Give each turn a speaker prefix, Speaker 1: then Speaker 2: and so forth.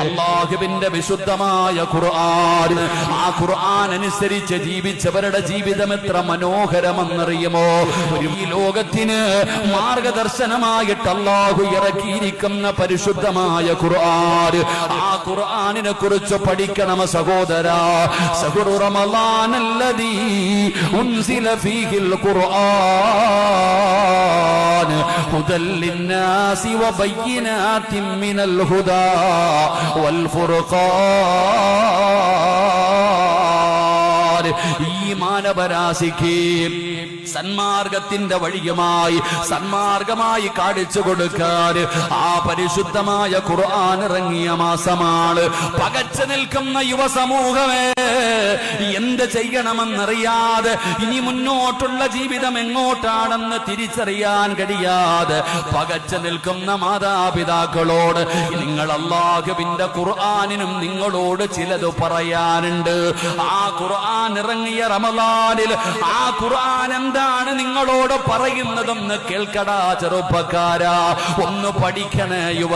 Speaker 1: അല്ലാഹുവിന്റെ വിശുദ്ധമായ ഖുർആൻ. ആ ഖുർആൻ അനുസരിച്ച് ജീവിച്ചവരുടെ ജീവിതം എത്ര മനോഹരമെന്നറിയുമോ? ഈ ലോകത്തിന് മാർഗദർശനമായിട്ട് അല്ലാഹു ഇറക്കിയിരിക്കുന്ന പരിശുദ്ധമായ ഖുർആൻ. ആ ഖുർആനിനെ കുറിച്ച് പഠിക്കണം സഹോദരാ. ശഹ്റു റമളാനല്ലദീ ഉൻസില ഫീഹിൽ ഖുർആൻ ഹുദൽ ലിന്നാസി വബയ്യിനാതിൻ മിനൽ ഹുദാ والفرقان. ഈ മാനവരാശിക്ക് സന്മാർഗത്തിന്റെ വഴിയുമായി സന്മാർഗമായി കാണിച്ചു കൊടുക്കാൻ ആ പരിശുദ്ധമായ ഖുർആൻ ഇറങ്ങിയ മാസമാണ്. പകച്ചു നിൽക്കുന്ന യുവസമൂഹമേ, എന്ത് ചെയ്യണമെന്നറിയാതെ, ഇനി മുന്നോട്ടുള്ള ജീവിതം എങ്ങോട്ടാണെന്ന് തിരിച്ചറിയാൻ കഴിയാതെ പകച്ചു നിൽക്കുന്ന മാതാപിതാക്കളോട് നിങ്ങൾ അല്ലാഹുവിന്റെ ഖുർആനിനും നിങ്ങളോട് ചിലത് പറയാനുണ്ട്. ആ ഖുർആൻ ഇറങ്ങിയ റമളാനിൽ ആ ഖുർആൻ എന്താണ് നിങ്ങളോട് പറയുന്നതെന്ന് കേൾക്കടാ ചെറുപ്പക്കാരാ, ഒന്ന് പഠിക്കണേ യുവ